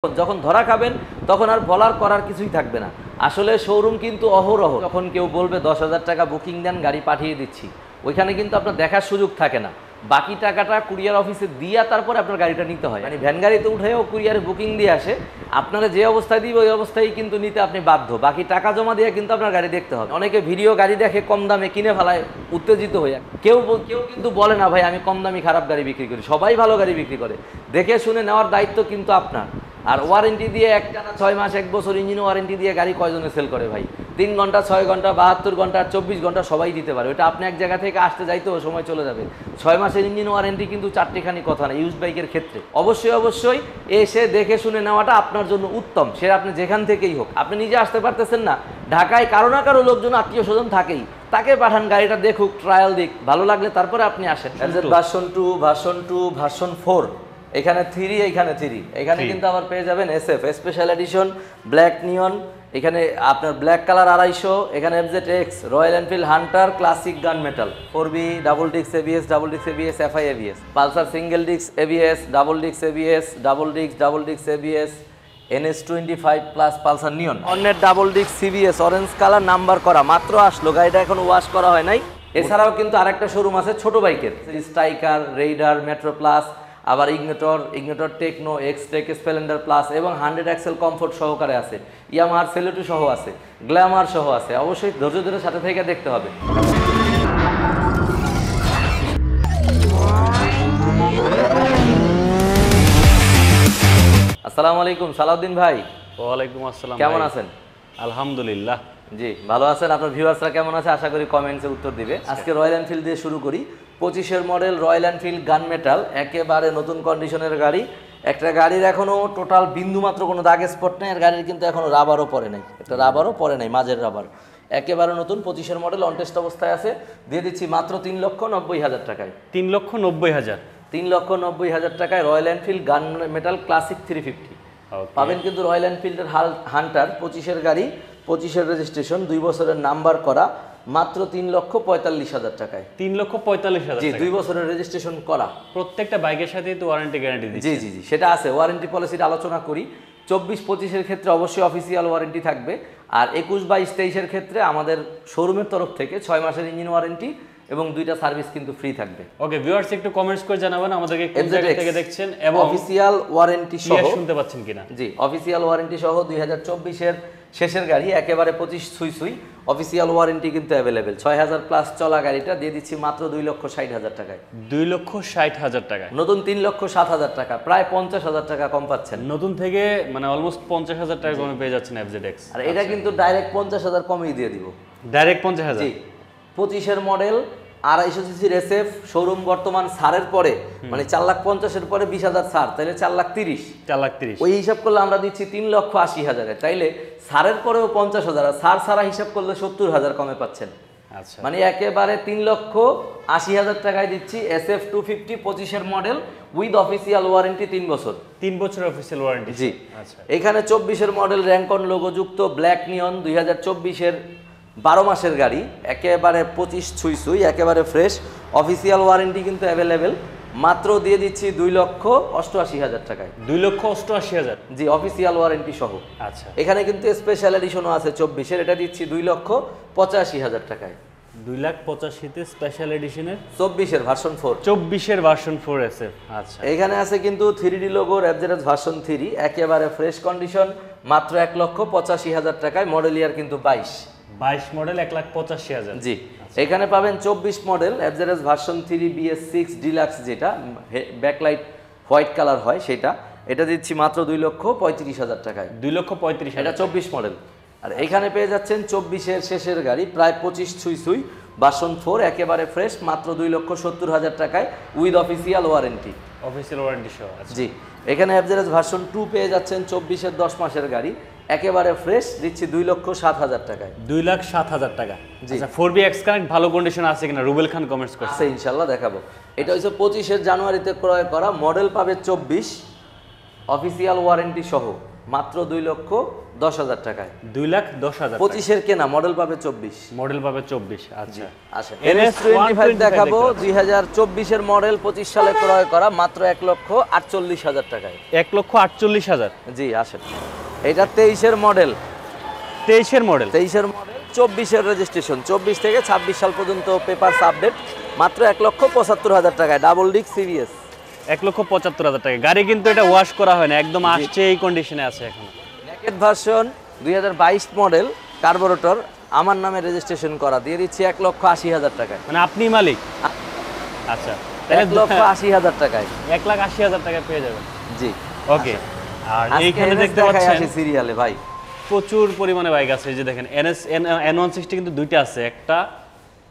যখন ধরা খাবেন তখন আর বলার করার কিছুই থাকবে না। আসলে শোরুম কিন্তু অহরহ, যখন কেউ বলবে 10,000 টাকা বুকিং দেন গাড়ি পাঠিয়ে দিচ্ছি, ওইখানে কিন্তু আপনার দেখার সুযোগ থাকে না। বাকি টাকাটা কুরিয়ার অফিসে দিয়া তারপরে আপনার গাড়িটা নিতে হয়। মানে ভ্যান গাড়িতে উঠেও কুরিয়ারে বুকিং দিয়ে আসে, আপনারা যে অবস্থায় দিবে ওই অবস্থায় কিন্তু নিতে আপনি বাধ্য। বাকি টাকা জমা দিয়ে কিন্তু আপনার গাড়ি দেখতে হবে। অনেকে ভিডিও গাড়ি দেখে কম দামে কিনে ফেলায় উত্তেজিত হয়ে, কেউ কিন্তু বলে না ভাই আমি কম দামি খারাপ গাড়ি বিক্রি করি, সবাই ভালো গাড়ি বিক্রি করে। দেখে শুনে নেওয়ার দায়িত্ব কিন্তু আপনার। আর ওয়ারেন্টি দিয়ে একটানা 6 মাস 1 বছর ইঞ্জিন ওয়ারেন্টি দিয়ে গাড়ি কয়জনে সেল করে ভাই? 3 ঘন্টা 6 ঘন্টা 72 ঘন্টা 24 ঘন্টা সবাই দিতে পারে। ওটা আপনি এক জায়গা থেকে আসতে যাইতেও সময় চলে যাবে। 6 মাসের ইঞ্জিন ওয়ারেন্টি কিন্তু চারটিখানি কথা না ইউজ বাইকের ক্ষেত্রে। অবশ্যই এসে দেখে শুনে নেওয়াটা আপনার জন্য উত্তম। সে আপনি যেখান থেকেই হোক, আপনি নিজে আসতে পারতেছেন না, ঢাকায় কারো না কারো লোকজন আত্মীয় স্বজন থাকেই, তাকে পাঠান, গাড়িটা দেখুক, ট্রায়াল দিক, ভালো লাগলে তারপরে আপনি আসেন। ভার্সন 2 ভার্সন 4, এখানে 3, এখানে 3, এখানে কিন্তু আবার পেয়ে যাবেন SF special edition black Neon, এখানে আপনার ব্ল্যাক কালার 250, এখানে FZX Royal Enfield Hunter Classic gun metal 4B double disc ABS FI ABS, Pulsar single disc ABS double disc ABS NS25 plus Pulsar Neon, অন্যের double disc CBS orange colour number করা, মাত্র আসলো, গাড়িটা এখন wash করা হয় নাই। এছাড়াও কিন্তু আরেকটা শোরুম আছে ছোট বাইকের, স্ট্রাইকার, রেইডার, মেট্রো প্লাস, আবার Ignitor Techno, Xtec, Splendor Plus এবং 100 এক্সেল কমফোর্ট সহকারে আছে, ইয়ামাহার সেলেটু সহ আছে, গ্ল্যামার সহ আছে। অবশ্যই ধৈর্য ধরে সাথে থেকে দেখতে হবে। আসসালামু আলাইকুম সালাউদ্দিন ভাই। ওয়ালাইকুম আসসালাম, কেমন আছেন? আলহামদুলিল্লাহ। জি ভালো আছেন। আপনার ভিউয়ার্সরা কেমন আছে আশা করি কমেন্টসে উত্তর দিবে। আজকে রয়্যাল এনফিল্ড দিয়ে শুরু করি। 25-এর model Royal Enfield gun metal, একেবারে নতুন কন্ডিশনের গাড়ি। একটা গাড়ির এখনো টোটাল বিন্দুমাত্র কোনো দাগ স্পট নেই, আর গাড়ির কিন্তু এখনো রাবারও পরে নাই, একটা রাবারও পরে নাই, মাঝের রাবার, একেবারে নতুন 25-এর মডেল, অনটেস্ট অবস্থায় আছে। দিয়ে দিচ্ছি মাত্র 3,90,000 টাকায়। 3,90,000 3,90,000 টাকায় royal Enfield gun metal classic 350 পাবেন কিন্তু। রয়্যাল এনফিল্ডের হান্টার 25-এর গাড়ি, 25-এর রেজিস্ট্রেশন, 2 বছরের নাম্বার করা, মাত্র 3,45,000 টাকায়। 3,45,000 জি, 2 বছরের রেজিস্ট্রেশন করা। প্রত্যেকটা বাইকের সাথে তো ওয়ারেন্টি গ্যারান্টি দিচ্ছে। জি, সেটা আছে। ওয়ারেন্টি পলিসির আলোচনা করি। 24-25-এর ক্ষেত্রে অবশ্যই অফিসিয়াল ওয়ারেন্টি থাকবে, আর 21-22-23-এর ক্ষেত্রে আমাদের শোরুমের তরফ থেকে 6 মাসের ইঞ্জিন ওয়ারেন্টি এবং 2টা সার্ভিস কিন্তু ফ্রি থাকবে। ওকে ভিউয়ার্স, একটু কমেন্টস করে জানাবেন আমাদেরকে কোন জায়গা থেকে দেখছেন এবং অফিসিয়াল ওয়ারেন্টি সহ শুনতে পাচ্ছেন কিনা। জি, অফিসিয়াল ওয়ারেন্টি সহ 2024-এর শেষের গাড়ি, একেবারে 25 সুই অফিসিয়াল ওয়ারেন্টি কিন্তু অ্যাভেলেবেল। 6,000 প্লাস চলা গাড়িটা দিয়ে দিচ্ছি মাত্র 2,60,000 টাকায়। 2,60,000 টাকায় নতুন 3,07,000 টাকা, প্রায় 50,000 টাকা কম পাচ্ছেন। নতুন থেকে মানে অলমোস্ট 50,000 টাকা কমে পেয়ে যাচ্ছেন FZX। আর এটা কিন্তু ডাইরেক্ট 50,000 কমই দিয়ে দিব, ডাইরেক্ট 50,000। জি, 25-এর মডেল 250 সিসির SF, শোরুম বর্তমান ছাড়ের পরে মানে 4,50,000-এর পরে 20,000 ছাড়, তাহলে 4,30,000। 4,30,000 ওই হিসাব করলে আমরা দিচ্ছি 3,80,000-এ, তাইলে ছাড়ের পরেও 50,000, আর ছাড় ছাড়া হিসাব করলে 70,000 কমে পাচ্ছেন। আচ্ছা, মানে একেবারে 3,80,000 টাকায় দিচ্ছি SF 250 25-এর মডেল উইথ অফিসিয়াল ওয়ারেন্টি 3 বছর। 3 বছর অফিসিয়াল ওয়ারেন্টি। জি, আচ্ছা। এখানে 24-এর মডেল র্যাঙ্কন লোগোযুক্ত ব্ল্যাক নিয়ন 2024-এর 12 মাসের গাড়ি, একেবারে 25 ছুঁই একেবারে ফ্রেশ, অফিসিয়াল ওয়ারেন্টি কিন্তু অ্যাভেলেবেল। মাত্র দিয়ে দিচ্ছি 2,88,000 টাকায়। 2,88,000। জি, অফিসিয়াল ওয়ারেন্টি সহ। আচ্ছা, এখানে কিন্তু স্পেশাল এডিশনও আছে 24-এর, এটা দিচ্ছি 2,85,000 টাকায়। 2,85,000-তে স্পেশাল এডিশনের 24-এর ভার্সন 4। 24-এর ভার্সন 4 SF। আচ্ছা, এখানে আছে কিন্তু 3D লোগোর FZX ভার্সন 3, একেবারে ফ্রেশ কন্ডিশন, মাত্র 1,85,000 টাকায়। মডেল ইয়ার কিন্তু 22 মডেল 1,85,000। জি, এখানে পাবেন 24 model FZX version 3 BS6 deluxe, যেটা ব্যাকলাইট হোয়াইট কালার হয় সেটা, এটা দিচ্ছি মাত্র 2,35,000 টাকায়। 2,35,000, এটা 24 মডেল। আর এখানে পেয়ে যাচ্ছেন 24-এর শেষের গাড়ি, প্রায় 25 ছুঁই ভার্সন 4, একেবারে ফ্রেশ, মাত্র 2,70,000 টাকায় with official warranty. Official warranty সহ। জি, এখানে FZX ভার্সন 2 পেয়ে যাচ্ছেন 24-এর 10 মাসের গাড়ি, একেবারে ফ্রেশ, দিচ্ছি 2,07,000 টাকায়। 2,07,000 টাকা। জি। আচ্ছা, 4BX কানেক্ট ভালো কন্ডিশন আছে কিনা রুবেল খান কমেন্টস করছে। আছে, ইনশাল্লাহ দেখাবো। এটা হচ্ছে 25-এর জানুয়ারিতে ক্রয় করা, মডেল পাবে 24, অফিসিয়াল ওয়ারেন্টি সহ। মাত্র 2,10,000 টাকায়। 2,10,000 25-এর কেনা, মডেল পাবে 24। মডেল পাবে 24। আচ্ছা আসেন NS25 দেখাবো, 2024-এর মডেল, 25 সালে ক্রয় করা, মাত্র 1,48,000 টাকায়। 1,48,000। জি আসেন, এটা 23-এর মডেল। 23-এর মডেল, 23-এর মডেল, 24-এর রেজিস্ট্রেশন, 24 থেকে 26 সাল পর্যন্ত পেপারস আপডেট, মাত্র 1,75,000 টাকায়। ডাবল ডিস্ক সিবিএস, 1,75,000 টাকা। গাড়ি কিন্তু এটা ওয়াশ করা হয় না, একদম আসছে এই কন্ডিশনে আছে এখন। নেকেড ভার্সন, 2022 মডেল, কার্বোরেটর, আমার নামে রেজিস্ট্রেশন করা, দিয়ে দিচ্ছি 1,80,000 টাকায়। মানে আপনি মালিক? আচ্ছা, তাহলে 1,80,000 টাকায়, 1,80,000 টাকা পেয়ে যাবেন। জি ওকে। আর এইখানে দেখতে পাচ্ছেন সিরিয়ালে ভাই প্রচুর পরিমাণে বাইক আছে। এই যে দেখেন N160 কিন্তু দুইটা আছে, একটা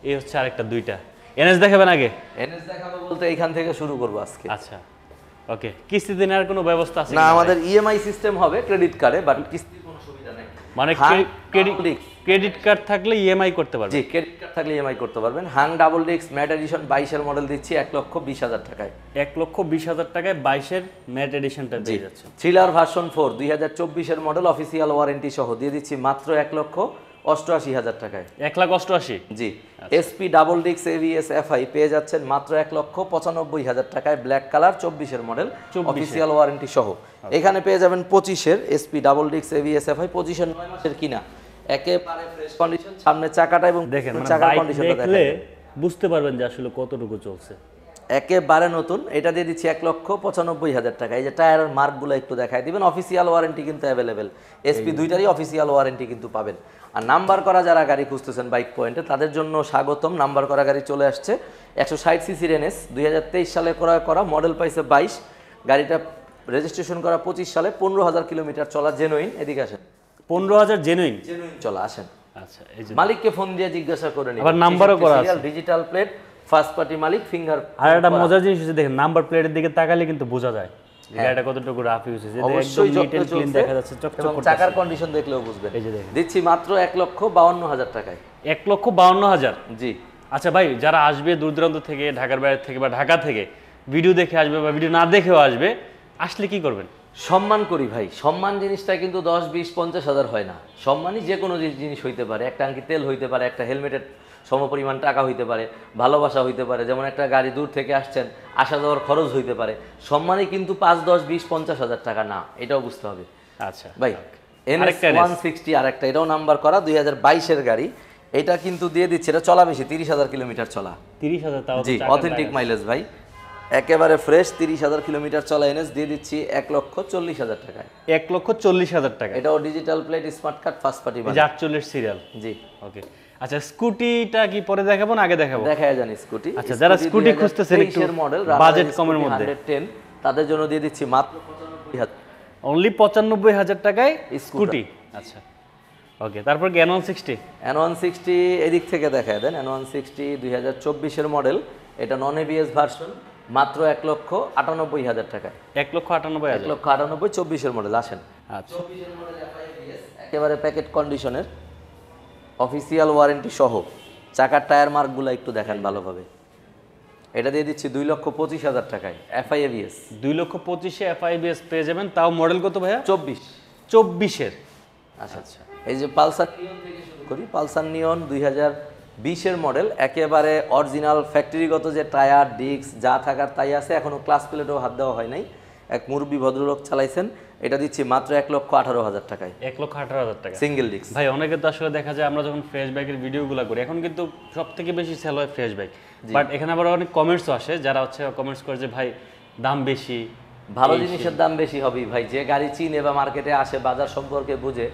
এই হচ্ছে আরেকটা, দুইটা। এনএস দেখাবেন আগে? এনএস দেখাবো বলতে এইখান থেকে শুরু করব আজকে। আচ্ছা ওকে। কিস্তিতে নেওয়ার কোনো ব্যবস্থা আছে না? আমাদের ইএমআই সিস্টেম হবে, ক্রেডিট কার্ডে, বাট কিস্তির কোনো সুবিধা নেই। মানে ক্রেডিট কার্ড থাকলে ইএমআই করতে পারবেন? জি, ক্রেডিট কার্ড থাকলে ইএমআই করতে পারবেন। হাং ডাবল ডিস্ক ম্যাট এডিশন 22-এর মডেল দিচ্ছি 1,20,000 টাকায়। 1,20,000 টাকায় 22-এর ম্যাট এডিশনটা পেয়ে যাচ্ছে। থ্রিলার ভার্সন 4, 2024-এর মডেল, অফিসিয়াল ওয়ারেন্টি সহ, দিয়ে দিচ্ছি মাত্র 1,88,000 টাকায়। 1,88,000? জি। SP double disc ABS FI পেয়ে যাচ্ছেন মাত্র 1,95,000 টাকায়, ব্ল্যাক কালার, 24-এর মডেল, অফিসিয়াল ওয়ারেন্টি সহ। এখানে পেয়ে যাবেন 25-এর SP double disc ABS FI, 25-এর 9 মাসের কিনা, একেবারে ফ্রেশ কন্ডিশন, সামনে চাকাটা এবং দেখেন চাকার কন্ডিশনটা দেখলে বুঝতে পারবেন যে আসলে কতটুকু চলছে। একেবারে নতুন, এটা দিয়ে দিচ্ছি 1,95,000 টাকা। এই যে টায়ারের মার্কগুলো একটু দেখাই দিবেন, অফিসিয়াল ওয়ারেন্টি কিন্তু অ্যাভেলেবেল, এসপি দুইটারই অফিসিয়াল ওয়ারেন্টি কিন্তু পাবেন। আর নাম্বার করা যারা গাড়ি খুঁজতেছেন বাইক পয়েন্টে, তাদের জন্য স্বাগতম। নাম্বার করা গাড়ি চলে আসছে, 160 সিসির এনএস, 2023 সালে ক্রয় করা, মডেল পাইছে 22, গাড়িটা রেজিস্ট্রেশন করা 25 সালে, 15,000 কিলোমিটার চলা, জেনুইন। এদিকে আসেন। 15,000 জেনুইন চলা, আসেন। আচ্ছা, এই যে মালিককে ফোন দিয়ে জিজ্ঞাসা করে নিন, আবার নাম্বারও করা আছে, ডিজিটাল প্লেট, ফার্স্ট পার্টি মালিক, ফিঙ্গার। আর একটা মজার জিনিস হচ্ছে দেখেন, নাম্বার প্লেটের দিকে তাকালে কিন্তু বোঝা যায় যে গাড়িটা কতটুকু রাফ ইউজ হয়েছে। অবশ্যই নিট এন্ড ক্লিন দেখা যাচ্ছে, চকচক করছে। চাকার কন্ডিশন দেখলেও বুঝবেন। এই যে দেখেন, দিচ্ছি মাত্র 1,52,000 টাকায়। 1,52,000? জি। আচ্ছা ভাই, যারা আসবে দূর দূরান্ত থেকে, ঢাকার বাইরে থেকে বা ঢাকা থেকে, ভিডিও দেখে আসবে বা ভিডিও না দেখেও আসবে, আসলে কি করবেন? সম্মান করি ভাই। সম্মান জিনিসটা কিন্তু 10, 20, 50,000 হয় না। সম্মানই যে কোনো জিনিস হইতে পারে, একটা আঙ্কি তেল হইতে পারে, একটা হেলমেটের সমপরিমাণ টাকা হইতে পারে, ভালোবাসা হইতে পারে, যেমন একটা গাড়ি দূর থেকে আসছেন, আসা যাওয়ার খরচ হইতে পারে। সম্মানই কিন্তু 5, 10, 20, 50,000 টাকা না, এটাও বুঝতে হবে। আচ্ছা ভাই, NS160 আরেকটা, এটাও নাম্বার করা, 2022-এর গাড়ি। এটা কিন্তু দিয়ে দিচ্ছে, এটা চলা বেশি, 30,000 কিলোমিটার চলা। 30,000? তাও জি, অথেন্টিক মাইলেজ ভাই, একেবারে ফ্রেশ, 30,000 কিলোমিটার চলা এনএস, দিয়ে দিচ্ছি 1,40,000 টাকায়। 1,40,000 টাকা? এটাও digital plate, smart card, first party, 48 serial. জি ওকে। আচ্ছা, স্কুটিটা কি পরে দেখাবো না আগে দেখাবো? দেখায় জানি স্কুটি। আচ্ছা, যারা স্কুটি খুঁজতেছেন একটু মডেল, বাজেট কমের মধ্যে, 110, তাদের জন্য দিয়ে দিচ্ছি মাত্র 95,000। অনলি 95,000 টাকায় স্কুটি। আচ্ছা ওকে। তারপর কি N160? N160 এদিক থেকে দেখায় দেন। N160 2024-এর মডেল, এটা নন এবিএস ভার্সন, মাত্র 1,98,000 টাকায়। 1,98,000? 1,98,000, 24-এর মডেল। আসেন। আচ্ছা, 24-এর মডেল FIABS, একেবারে প্যাকেট কন্ডিশনের, অফিসিয়াল ওয়ারেন্টি সহ। চাকার টায়ার মার্কগুলো একটু দেখেন ভালোভাবে। এটা দিয়ে দিচ্ছি 2,25,000 টাকায়, FIABS। 2,25,000-এ FIABS পেয়ে যাবেন। তাও মডেল কত ভাইয়া? 24-এর। আচ্ছা আচ্ছা। এই যে পালসার নিয়ন থেকে শুরু করি। পালসার নিয়ন 2020-এর মডেল, একেবারে অরিজিনাল ফ্যাক্টরিগত যে টায়ার, ডিস্ক যা থাকার তাই আছে, এখনো ক্লাস প্লেটেও হাত দেওয়া হয় নাই, এক মুরব্বী ভদ্রলোক চালাইছেন। এটা দিচ্ছি মাত্র 1,18,000 টাকায়। 1,18,000 টাকা সিঙ্গেল ডিস্ক। ভাই, অনেকে তো আসলে দেখা যায় আমরা যখন ফ্রেশ বাইকের ভিডিওগুলো করি, এখন কিন্তু সব থেকে বেশি সেল হয় ফ্রেশ বাইক, বাট এখানে আবার অনেক কমেন্টসও আসে, যারা হচ্ছে কমেন্টস করে যে ভাই দাম বেশি। ভালো জিনিসের দাম বেশি হবেই ভাই। যে গাড়ি চিনে বা মার্কেটে আসে, বাজার সম্পর্কে বুঝে,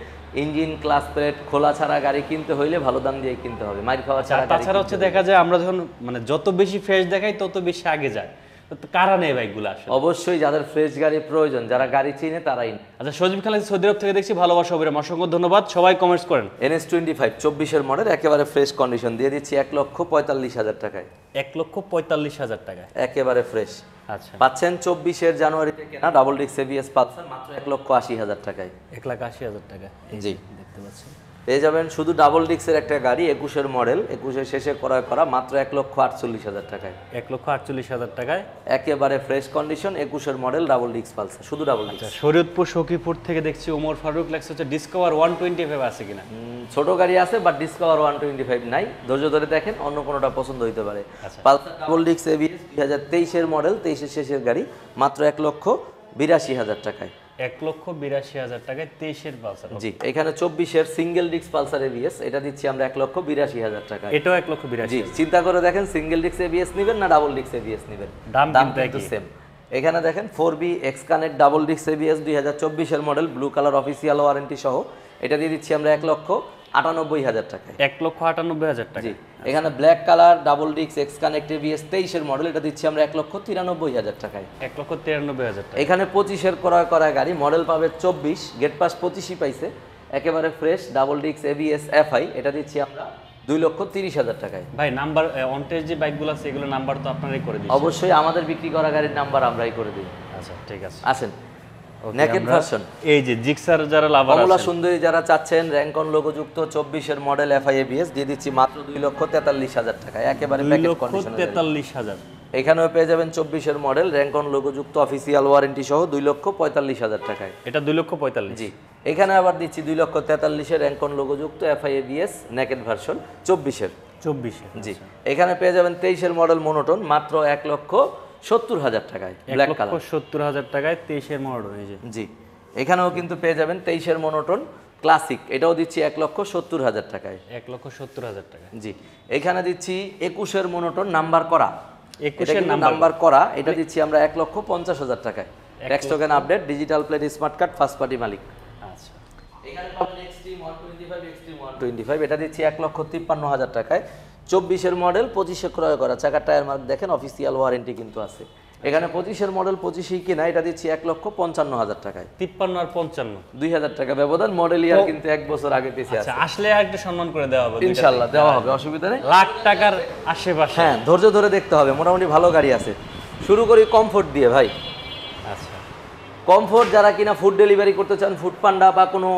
ইঞ্জিন ক্লাস প্লেট খোলা ছাড়া গাড়ি কিনতে হইলে ভালো দাম দিয়ে কিনতে হবে, মাইর খাওয়া ছাড়া। তাছাড়া হচ্ছে দেখা যায় আমরা যখন মানে যত বেশি ফ্রেশ দেখাই তত বেশি আগে যায়, তো কারা নেই বাইকগুলো আসলে? অবশ্যই যাদের ফ্রেশ গাড়ি প্রয়োজন, যারা গাড়ি চিনে, তারাই। আচ্ছা, সজীব খান সৌদি আরব থেকে দেখছি, ভালোবাসা হবে, অসংখ্য ধন্যবাদ। সবাই কমেন্টস করেন। NS25 24-এর মডেল, একেবারে ফ্রেশ কন্ডিশন, দিয়ে দিচ্ছি 1,45,000 টাকায়। 1,45,000 টাকায় একেবারে ফ্রেশ। আচ্ছা, পাচ্ছেন 24-এর জানুয়ারিতে কেনা ডাবল ডিস্ক এবিএস পাচ্ছেন মাত্র 1,80,000 টাকায়। 1,80,000 টাকা। জি, দেখতে পাচ্ছেন পেয়ে যাবেন শুধু ডাবল ডিক্সের একটা গাড়ি 21-এর মডেল, 21-এর শেষে ক্রয় করা মাত্র 1,48,000 টাকায়। 1,48,000 টাকায় একেবারে ফ্রেশ কন্ডিশন 21-এর মডেল ডাবল ডিক্স পালসার, শুধু ডাবল ডিক্স। শরীয়তপুর সখীপুর থেকে দেখছি ওমর ফারুক লেখছে হচ্ছে ডিসকভার 125 আছে কিনা? ছোট গাড়ি আছে বাট ডিসকভার 125 নাই, ধৈর্য ধরে দেখেন, অন্য কোনোটা পছন্দ হইতে পারে। পালসার ডাবল ডিক্স এবিএস 2023-এর মডেল, 23-এর শেষের গাড়ি, মাত্র 1,82,000 টাকায়। 1,82,000 টাকায় 23-এর পালসার। জি, এখানে 24-এর সিঙ্গেল ডিক্স পালসার এবিএস, এটা দিচ্ছি আমরা 1,82,000 টাকায়। এটাও 1,82,000। জি, চিন্তা করে দেখেন সিঙ্গেল ডিক্স এবিএস নেবেন না ডাবল ডিক্স এবিএস নেবেন, দাম কিন্তু সেম। এখানে দেখেন 4B এক্স কানেক্ট ডাবল ডিক্স এবিএস 2024-এর model, blue colour official warranty সহ, এটা দিয়ে দিচ্ছি আমরা 1,98,000 টাকায়। 1,98,000 টাকা। জি, এখানে ব্ল্যাক কালার ডাবল ডিক্স এক্স কানেক্ট এবিএস 23-এর মডেল, এটা দিচ্ছি আমরা 1,93,000 টাকায়। 1,93,000 টাকা। এখানে 25-এর ক্রয় করা গাড়ি, মডেল পাবে 24, গেট পাস 25ই পাইছে, একেবারে ফ্রেশ ডাবল ডিক্স এবিএস এফআই, এটা দিচ্ছি আমরা 2,30,000 টাকায়। ভাই নাম্বার অনটেজ যে বাইকগুলো আছে এগুলো নাম্বার তো আপনারাই করে দিচ্ছেন। অবশ্যই আমাদের বিক্রি করা গাড়ির নাম্বার আমরাই করে দিই। আচ্ছা ঠিক আছে, আসেন নেকেড ভার্সন। এই যে জিক্সার যারা লাভার কমলা আছে, সুন্দরী যারা চাচ্ছেন, র্যাঙ্কন লোগোযুক্ত 24-এর মডেল এফআই এবিএস দিয়ে দিচ্ছি মাত্র 2,43,000 টাকায়, একেবারে প্যাকেট কন্ডিশনে। 2,43,000। এখানেও পেয়ে যাবেন 24-এর মডেল র্যাঙ্কন লোগোযুক্ত অফিসিয়াল ওয়ারেন্টি সহ 2,45,000 টাকায়। এটা 2,45,000। জি, এখানে আবার দিচ্ছি 2,43,000-এর র্যাঙ্কন লোগোযুক্ত এফআই এবিএস নেকেড ভার্সন 24-এর। 24-এ। জি, এখানে পেয়ে যাবেন 23-এর মডেল মোনোটোন মাত্র 1,70,000 টাকায়, ব্ল্যাক কালার। 1,70,000 টাকায় 23-এর মডেল। এই যে জি, এখানেও কিন্তু পেয়ে যাবেন 23-এর মোনোটোন ক্লাসিক, এটাও দিচ্ছি 1,70,000 টাকায়। 1,70,000 টাকা। জি, এখানে দিচ্ছি 21-এর মোনোটোন নাম্বার করা, 21-এর নাম্বার করা, এটা দিচ্ছি আমরা 1,50,000 টাকায়। Tax token update, digital plate, smart card, first party মালিক। আচ্ছা, এখানে পাবেন এক্সট্রিম 125, এক্সট্রিম 125, এটা দিচ্ছি 1,53,000 টাকায়। 24-এর মডেল, 25-এ ক্রয় করা, চাকার টায়ার মার্ক দেখেন, অফিসিয়াল ওয়ারেন্টি কিন্তু আছে। এখানে 25-এর মডেল 25ই কিনা, এটা দিচ্ছি 1,55,000 টাকায়। 53 আর 55 2,000 টাকা ব্যবধান, মডেল ইয়ার কিন্তু 1 বছর আগে পিছিয়ে আছে। আচ্ছা, আসলে একটু সম্মান করে দেওয়া হবে, ইনশাআল্লাহ দেওয়া হবে, অসুবিধা নেই। লাখ টাকার আশেপাশে। হ্যাঁ, ধৈর্য ধরে দেখতে হবে, মোটামুটি ভালো গাড়ি আছে। শুরু করি কমফোর্ট দিয়ে ভাই। আচ্ছা, কমফোর্ট যারা কিনা ফুড ডেলিভারি করতে চান, ফুড পান্ডা বা কোনো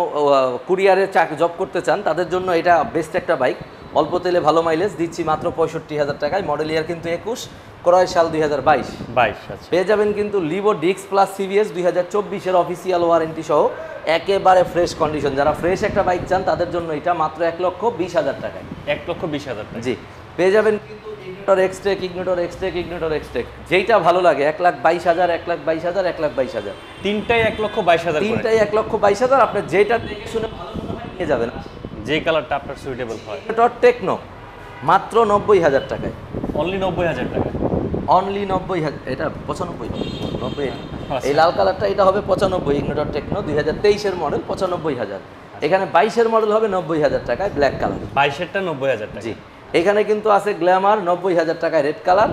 কুরিয়ারে জব করতে চান, তাদের জন্য এটা বেস্ট একটা বাইক। অল্প তেলে ভালো মাইলেজ, দিচ্ছি মাত্র 65,000 টাকায়। মডেল ইয়ার কিন্তু 21, ক্রয় সাল 2022। আচ্ছা, পেয়ে যাবেন কিন্তু লিভো ডিক্স প্লাস সিবিএস 2024-এর অফিসিয়াল ওয়ারেন্টি সহ, একেবারে ফ্রেশ কন্ডিশন। যারা ফ্রেশ একটা বাইক চান তাদের জন্য এটা মাত্র 1,20,000 টাকায়। 1,20,000 টাকা। জি, পেয়ে যাবেন কিন্তু ইগনিটর এক্সট্রেক, ইগনিটর এক্সট্রেক, ইগনিটর এক্সট্রেক, যেইটা ভালো লাগে। 1,22,000, 1,22,000, 1,22,000, তিনটাই 1,22,000। তিনটাই 1,22,000। আপনি যেটা দেখে শুনে ভালো মনে হয় নিয়ে যাবেন। যে কালারটা আপনার সুইটেবল হয়। ইগনিটর টেকনো মাত্র 90,000 টাকায়। অনলি 90,000 টাকা। অনলি 90,000, এটা 95, 90। এই লাল কালারটা এটা হবে 95, ইগনিটর টেকনো 2023-এর মডেল 95,000। এখানে 22-এর মডেল হবে 90,000 টাকায়, ব্ল্যাক কালার। 22-এরটা 90,000 টাকা। জি, এখানে কিন্তু আছে গ্ল্যামার 90,000 টাকায় রেড কালার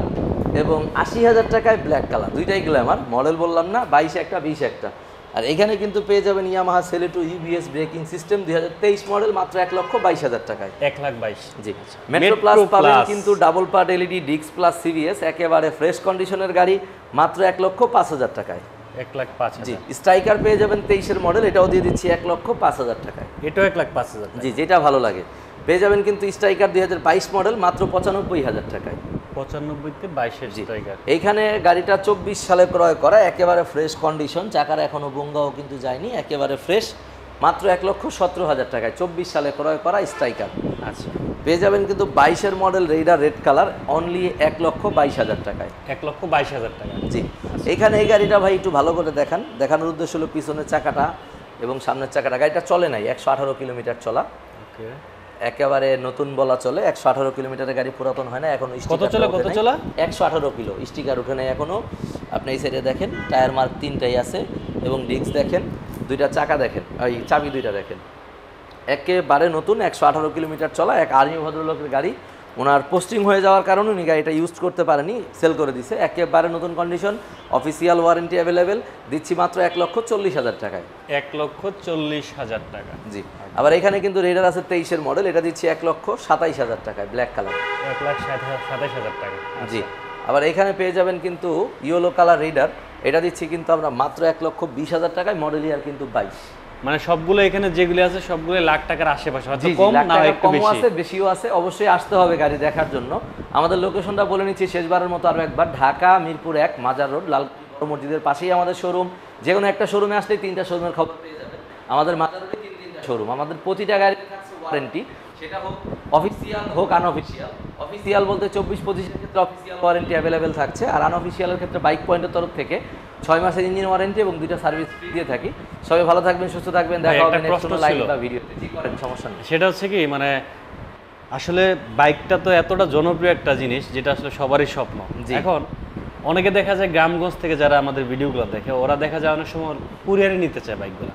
এবং 80,000 টাকায় ব্ল্যাক কালার, দুইটাই গ্ল্যামার। মডেল বললাম না, 22 একটা 20 একটা। আর এখানে কিন্তু পেয়ে যাবেন Yamaha Saluto EBS braking system 2023 model মাত্র 1,22,000 টাকায়। 1,22,000। জি, মেট্রো প্লাস পাবেন কিন্তু ডাবল পার্ট এলইডি ডিক্স প্লাস সিবিএস, একেবারে ফ্রেশ কন্ডিশনের গাড়ি, মাত্র 1,05,000 টাকায়। 1,05,000। জি, স্ট্রাইকার পেয়ে যাবেন 23-এর মডেল, এটাও দিয়ে দিচ্ছি 1,05,000 টাকায়। এটাও 1,05,000। জি, যেটা ভালো লাগে। পেয়ে যাবেন কিন্তু স্ট্রাইকার 2022 মডেল মাত্র 95,000 টাকায়। 95-তে 22-এর স্ট্রাইকার। এইখানে গাড়িটা 24 সালে ক্রয় করা, একেবারে ফ্রেশ কন্ডিশন, চাকার এখনো বঙ্গাও কিন্তু যায়নি, একেবারে ফ্রেশ, মাত্র 1,17,000 টাকায়। 24 সালে ক্রয় করা স্ট্রাইকার। আচ্ছা, পেয়ে যাবেন কিন্তু 22-এর model Raider red colour, only 1,22,000 টাকায়। 1,22,000 টাকা। জি, এখানে এই গাড়িটা ভাই একটু ভালো করে দেখানোর উদ্দেশ্য হলো পিছনের চাকাটা এবং সামনের চাকাটা। গাড়িটা চলে নাই, 118 কিলোমিটার চলা, ওকে, একেবারে নতুন বলা চলে। 118 কিলোমিটারের গাড়ি, পুরাতন হয় না এখনো। কত চলা? 118 কিলো, স্টিকার উঠে নাই এখনো। আপনি এই সাইডে দেখেন, টায়ার মার্ক 3টাই আছে এবং ডিস্ক দেখেন, 2টা চাকা দেখেন, ওই চাবি 2টা দেখেন, একেবারে নতুন। 118 কিলোমিটার চলা, এক আর্মি ভদ্রলোকের গাড়ি। ওনার পোস্টিং হয়ে যাওয়ার কারণে উনি গাড়িটা ইউজ করতে পারেনি, সেল করে দিছে। একেবারে নতুন কন্ডিশন, অফিসিয়াল ওয়ারেন্টি অ্যাভেলেবেল, দিচ্ছি মাত্র 1,40,000 টাকায়। 1,40,000 টাকা। জি, আবার এখানে কিন্তু রেডার আছে 23-এর মডেল, এটা দিচ্ছি 1,27,000 টাকায়, ব্ল্যাক কালার। 1,27,000 টাকা। জি, আবার এখানে পেয়ে যাবেন কিন্তু ইয়েলো কালার রেডার, এটা দিচ্ছি কিন্তু আমরা মাত্র 1,20,000 টাকায়। মডেল ইয়ার কিন্তু 22। মানে সবগুলো এখানে যেগুলো আছে সবগুলো লাখ টাকার আশেপাশে, হয়তো জি জি, কম লাখ না টাকা একটু কমও বেশি। আছে বেশিও আছে, অবশ্যই আসতে হবে গাড়ি দেখার জন্য। আমাদের লোকেশনটা বলে নিচ্ছি শেষবারের মতো আরো একবার, ঢাকা মিরপুর 1 মাজার রোড লাল মসজিদের পাশেই আমাদের শোরুম। যে কোনো একটা শোরুমে আসলেই 3টা শোরুমের খবর পেয়ে যাবেন। আমাদের মাজার রোডে 3টা শোরুম, আমাদের প্রতিটা গাড়ির থাকছে ওয়ারেন্টি, সেটা হোক অফিসিয়াল হোক আনঅফিসিয়াল। অফিসিয়াল বলতে 24-25-এর ক্ষেত্রে অফিসিয়াল ওয়ারেন্টি অ্যাভেলেবেল থাকছে, আর আনঅফিসিয়ালের ক্ষেত্রে বাইক পয়েন্টের তরফ থেকে 6 মাসের ইঞ্জিন ওয়ারেন্টি এবং 2টা সার্ভিস ফ্রি দিয়ে থাকি। সবাই ভালো থাকবেন, সুস্থ থাকবেন, দেখা হবে একটা নেক্সট প্রশ্ন কোনো লাইভ ছিল। বা ভিডিওতে। জি করেন, সমস্যা নেই। সেটা হচ্ছে কি, মানে আসলে বাইকটা তো এতটা জনপ্রিয় একটা জিনিস যেটা আসলে সবারই স্বপ্ন। জি। এখন অনেকে দেখা যায় গ্রামগঞ্জ থেকে যারা আমাদের ভিডিওগুলো দেখে, ওরা দেখা যায় অনেক সময় কুরিয়ারে নিতে চায় বাইকগুলো।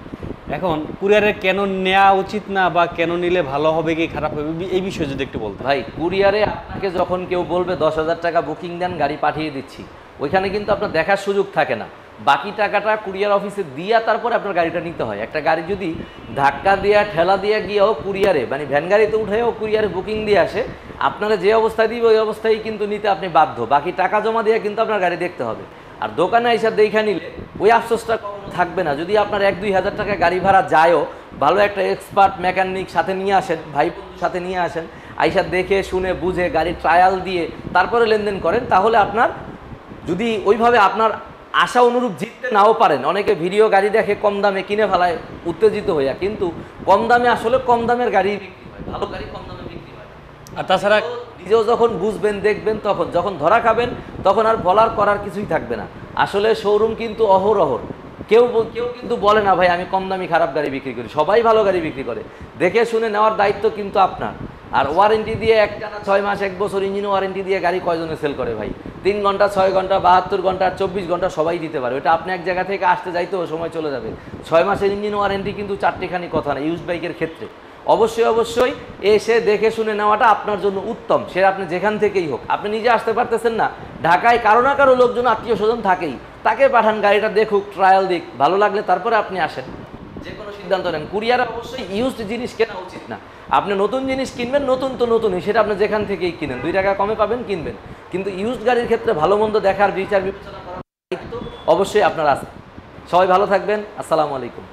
এখন কুরিয়ারে কেন নেওয়া উচিত না, বা কেন নিলে ভালো হবে কি খারাপ হবে, এই বিষয়ে যদি একটু বলতেন। ভাই, কুরিয়ারে আপনাকে যখন কেউ বলবে 10,000 টাকা বুকিং দেন গাড়ি পাঠিয়ে দিচ্ছি, ওইখানে কিন্তু আপনার দেখার সুযোগ থাকে না। বাকি টাকাটা কুরিয়ার অফিসে দিয়া তারপরে আপনার গাড়িটা নিতে হয়। একটা গাড়ি যদি ধাক্কা দিয়া ঠেলা দিয়া গিয়েও কুরিয়ারে, মানে ভ্যান গাড়িতে উঠেও কুরিয়ারে বুকিং দিয়ে আসে, আপনারা যে অবস্থায় দিবে ওই অবস্থায় কিন্তু নিতে আপনি বাধ্য। বাকি টাকা জমা দিয়ে কিন্তু আপনার গাড়ি দেখতে হবে। আর দোকানে এসে দেখা নিলে ওই আফসোসটা কখনো থাকবে না। যদি আপনার 1-2 হাজার টাকা গাড়ি ভাড়া যায়ও, ভালো একটা এক্সপার্ট মেকানিক সাথে নিয়ে আসেন, ভাই বন্ধুর সাথে নিয়ে আসেন, আইসা দেখে শুনে বুঝে গাড়ি ট্রায়াল দিয়ে তারপরে লেনদেন করেন, তাহলে আপনার যদি ওইভাবে আপনার আশা অনুরূপ জিততে নাও পারেন, অনেকে ভিডিও গাড়ি দেখে কম দামে কিনে ফেলায় উত্তেজিত হইয়া, কিন্তু কম দামে আসলে কম দামের গাড়ি বিক্রি হয়, ভালো গাড়ি কম দামে বিক্রি হয়। আর তাছাড়া নিজেও যখন বুঝবেন দেখবেন, তখন যখন ধরা খাবেন তখন আর বলার করার কিছুই থাকবে না। আসলে শোরুম কিন্তু অহরহ, কেউ কিন্তু বলে না ভাই আমি কম দামি খারাপ গাড়ি বিক্রি করি, সবাই ভালো গাড়ি বিক্রি করে। দেখে শুনে নেওয়ার দায়িত্ব কিন্তু আপনার। আর ওয়ারেন্টি দিয়ে একটানা 6 মাস 1 বছর ইঞ্জিন ওয়ারেন্টি দিয়ে গাড়ি কয়জনে সেল করে ভাই? 3 ঘন্টা 6 ঘন্টা 72 ঘন্টা 24 ঘন্টা সবাই দিতে পারে। ওটা আপনি এক জায়গা থেকে আসতে যাইতেও সময় চলে যাবে। 6 মাসের ইঞ্জিন ওয়ারেন্টি কিন্তু চারটিখানি কথা না ইউজ বাইকের ক্ষেত্রে। অবশ্যই এসে দেখে শুনে নেওয়াটা আপনার জন্য উত্তম। সে আপনি যেখান থেকেই হোক, আপনি নিজে আসতে পারতেছেন না, ঢাকায় কারো না কারো লোকজন আত্মীয় স্বজন থাকেই, তাকে পাঠান, গাড়িটা দেখুক, ট্রায়াল দিক, ভালো লাগলে তারপরে আপনি আসেন, যে কোনো সিদ্ধান্ত নেন। কুরিয়ারে অবশ্যই ইউজড জিনিস কেনা উচিত না। আপনি নতুন জিনিস কিনবেন, নতুন তো নতুনই, সেটা আপনি যেখান থেকেই কিনেন, 2 টাকা কমে পাবেন, কিনবেন। কিন্তু ইউজড গাড়ির ক্ষেত্রে ভালো মন্দ দেখার বিচার বিবেচনা করার দায়িত্ব অবশ্যই আপনার আছে। সবাই ভালো থাকবেন, আসসালামু আলাইকুম।